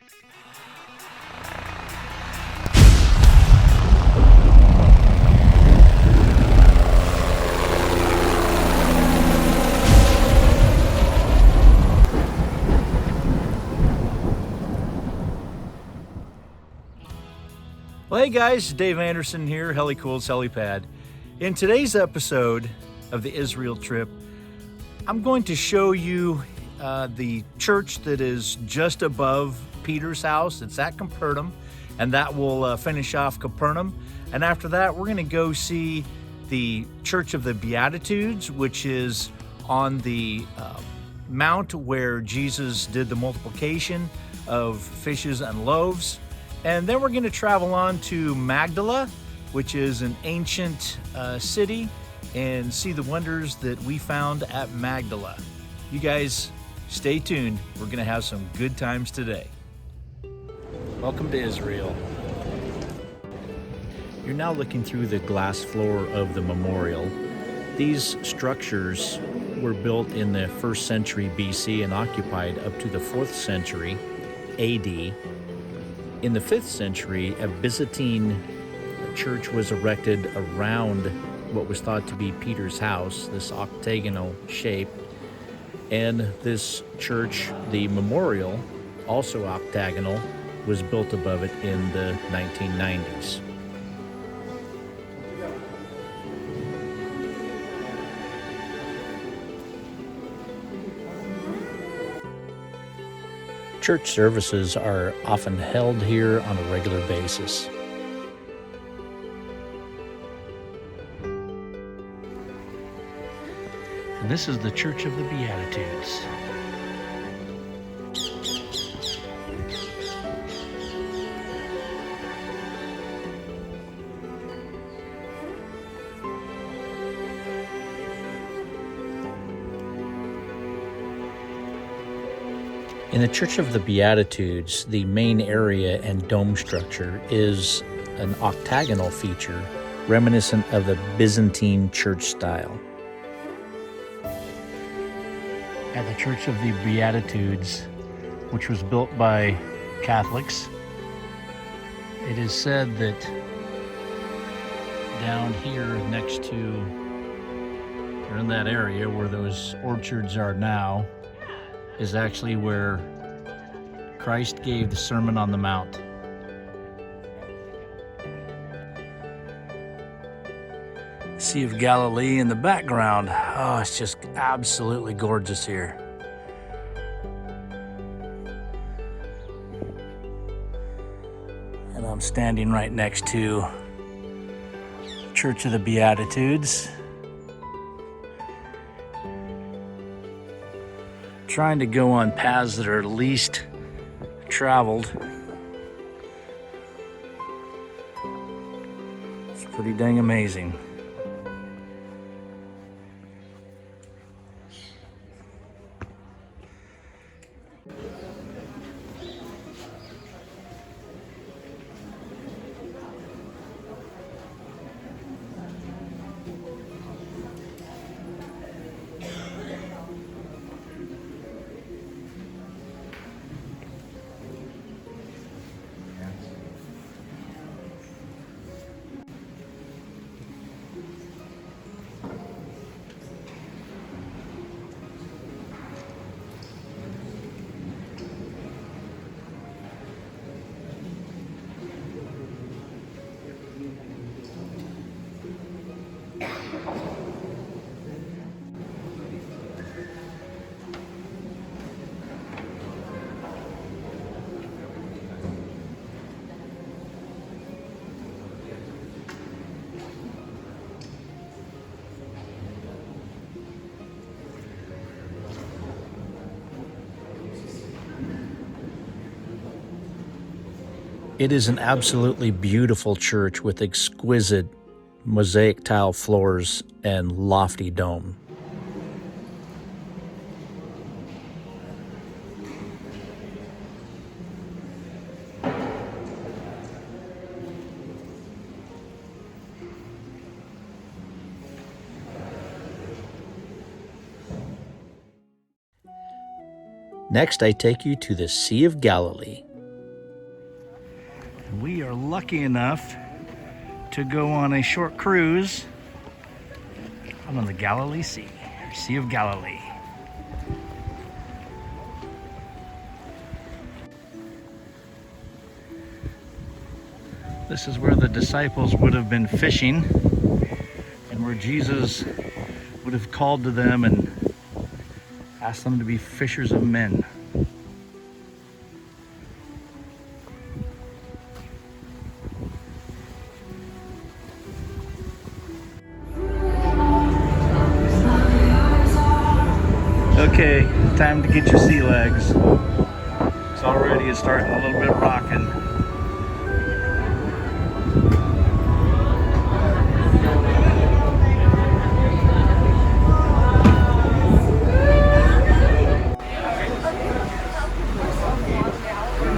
Well, hey guys, Dave Anderson here, Helicool's Helipad. In today's episode of the Israel trip, I'm going to show you the church that is just above Peter's house. It's at Capharnaum, and that will finish off Capharnaum. And after that, we're going to go see the Church of the Beatitudes, which is on the mount where Jesus did the multiplication of fishes and loaves. And then we're going to travel on to Magdala, which is an ancient city, and see the wonders that we found at Magdala. You guys stay tuned. We're going to have some good times today. Welcome to Israel. You're now looking through the glass floor of the memorial. These structures were built in the 1st century BC and occupied up to the 4th century AD. In the 5th century, a Byzantine church was erected around what was thought to be Peter's house, this octagonal shape. And this church, the memorial, also octagonal, was built above it in the 1990s. Church services are often held here on a regular basis. And this is the Church of the Beatitudes. In the Church of the Beatitudes, the main area and dome structure is an octagonal feature reminiscent of the Byzantine church style. At the Church of the Beatitudes, which was built by Catholics, it is said that down here next to, or in that area where those orchards are now, is actually where Christ gave the Sermon on the Mount. Sea of Galilee in the background. Oh, it's just absolutely gorgeous here. And I'm standing right next to Church of the Beatitudes. Trying to go on paths that are least traveled. It's pretty dang amazing. It is an absolutely beautiful church with exquisite mosaic tile floors and lofty dome. Next, I take you to the Sea of Galilee. We are lucky enough to go on a short cruise out on the Galilee Sea, or Sea of Galilee. This is where the disciples would have been fishing and where Jesus would have called to them and asked them to be fishers of men. Okay, time to get your sea legs. It's starting a little bit rocking.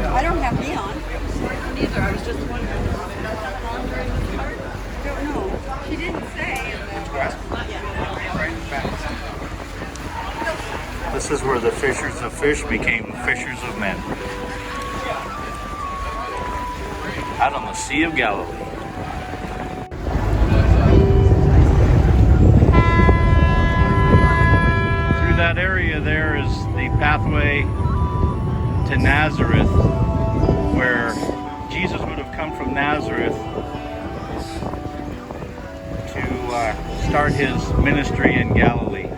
I don't have neon. Neither. I was just wondering. I don't know. She didn't say. This is where the fishers of fish became fishers of men. Out on the Sea of Galilee. Through that area there is the pathway to Nazareth, where Jesus would have come from Nazareth to start his ministry in Galilee.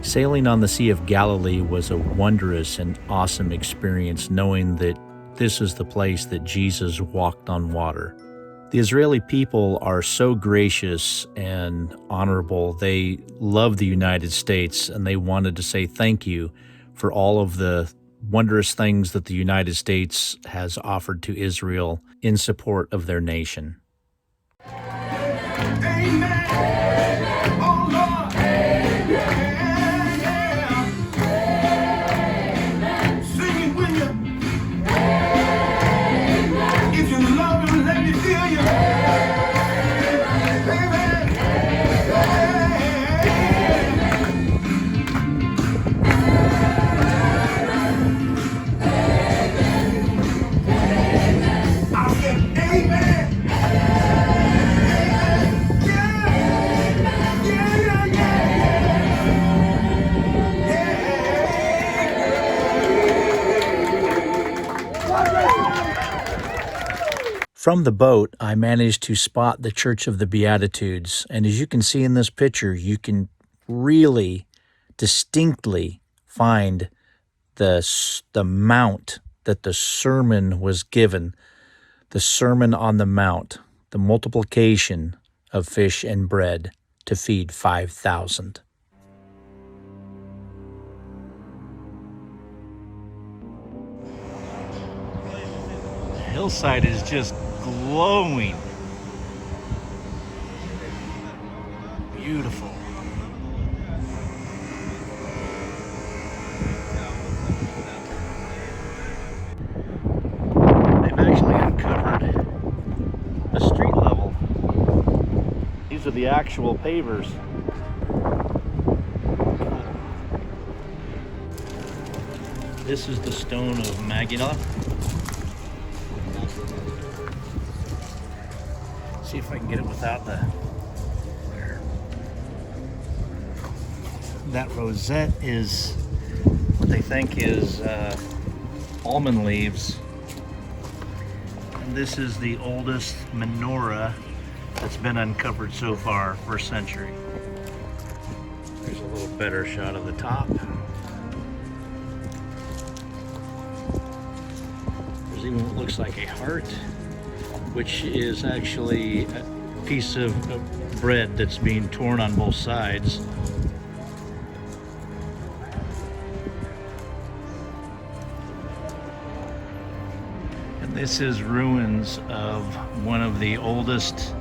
Sailing on the Sea of Galilee was a wondrous and awesome experience, knowing that this is the place that Jesus walked on water. The Israeli people are so gracious and honorable. They love the United States, and they wanted to say thank you for all of the wondrous things that the United States has offered to Israel in support of their nation. Amen. Oh Lord. Amen. Sing it with you. Amen. If you love him, let me feel you. Amen. Amen. I said amen. From the boat, I managed to spot the Church of the Beatitudes, and as you can see in this picture, you can really distinctly find the mount that the sermon was given, the Sermon on the Mount, the multiplication of fish and bread to feed 5,000. The hillside is just glowing. Beautiful. They've actually uncovered the street level. These are the actual pavers. This is the stone of Magdala. See if I can get it without the... There. That rosette is what they think is almond leaves. And this is the oldest menorah that's been uncovered so far, first century. There's a little better shot of the top. There's even what looks like a heart, which is actually a piece of bread that's being torn on both sides. And this is ruins of one of the oldest,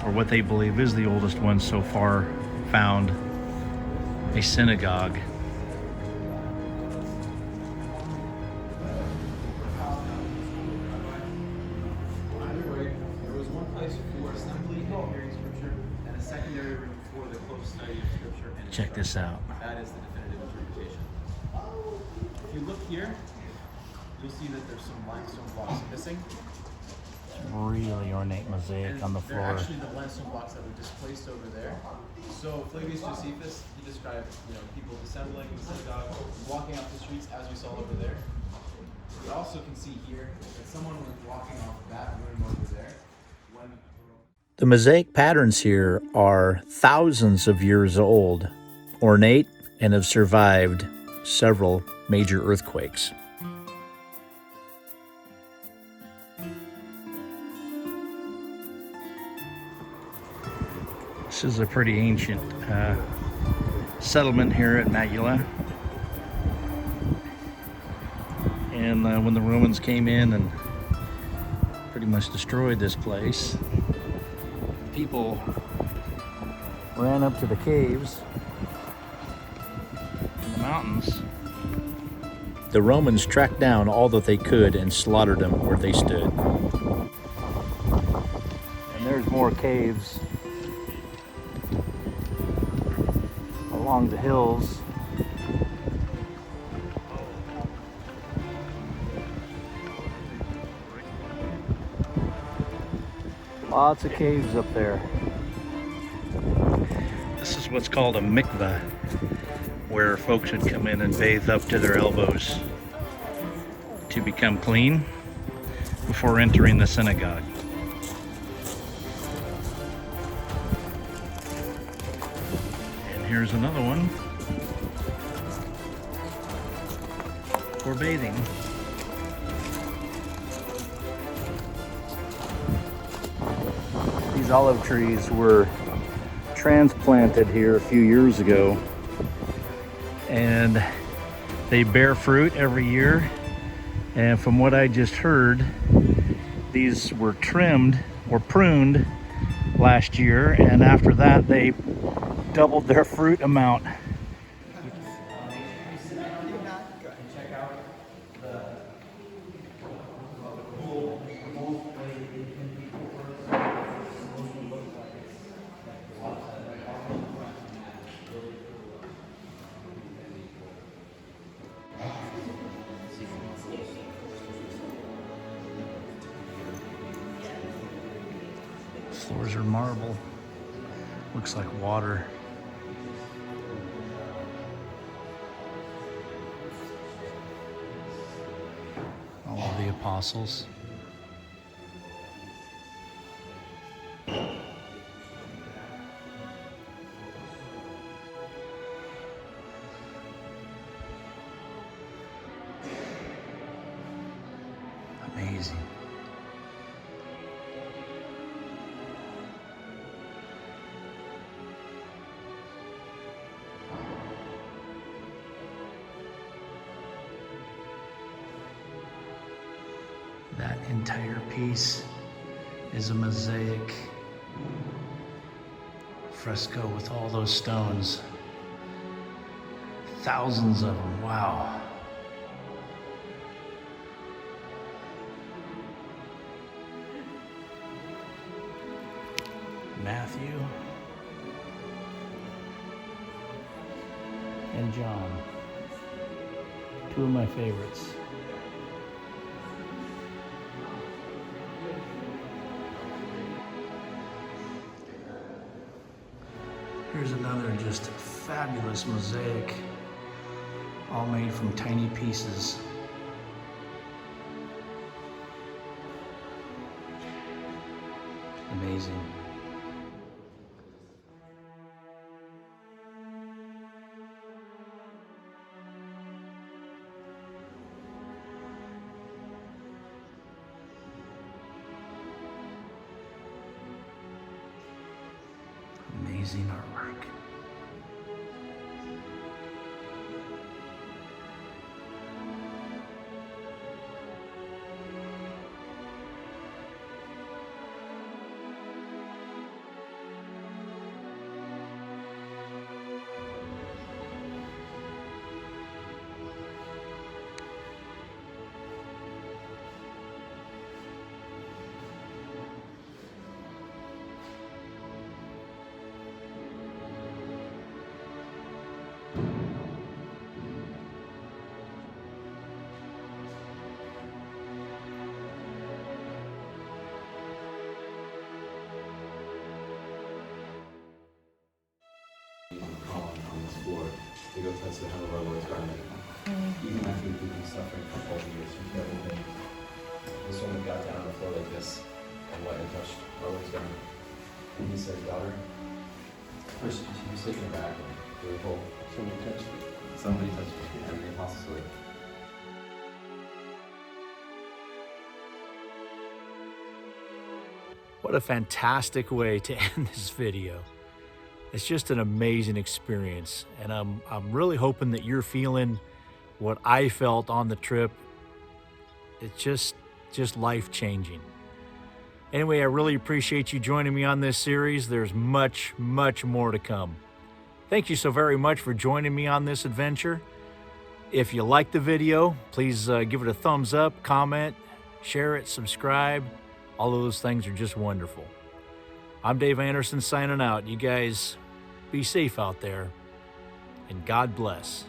or what they believe is the oldest one so far found, a synagogue. and a secondary room for the close study of Scripture and Check this out. That is the definitive interpretation. If you look here, you'll see that there's some limestone blocks missing. Really ornate mosaic on the They're floor. actually the limestone blocks that were displaced over there. So Flavius Josephus, he described, people assembling in the synagogue, walking off the streets as we saw over there. We also can see here that someone was walking off that room over there when The mosaic patterns here are thousands of years old, ornate, and have survived several major earthquakes. This is a pretty ancient settlement here at Magdala. And when the Romans came in and pretty much destroyed this place, people ran up to the caves in the mountains. The Romans tracked down all that they could and slaughtered them where they stood. And there's more caves along the hills. Lots of caves up there. This is what's called a Mikvah, where folks would come in and bathe up to their elbows to become clean before entering the synagogue. And here's another one for bathing. These olive trees were transplanted here a few years ago, and they bear fruit every year. And from what I just heard, these were trimmed or pruned last year, and after that they doubled their fruit amount. Floors are marble. Looks like water. All of the apostles. Amazing. That entire piece is a mosaic fresco with all those stones. Thousands of them, wow. Matthew and John, two of my favorites. Here's another just fabulous mosaic, all made from tiny pieces. Amazing. Amazing artwork. to go touch the hem of our Lord's garment. Even after we've been suffering for 12 years from everything. This woman got down on the floor like this and went and touched our Lord's garment. And he said, daughter, first she was taken aback and they were told, somebody touched me. Somebody touched me. And the apostles were. What a fantastic way to end this video. It's just an amazing experience, and I'm really hoping that you're feeling what I felt on the trip. It's just life-changing. Anyway, I really appreciate you joining me on this series. There's much, much more to come. Thank you so very much for joining me on this adventure. If you liked the video, please give it a thumbs up, comment, share it, subscribe. All of those things are just wonderful. I'm Dave Anderson signing out. You guys be safe out there, and God bless.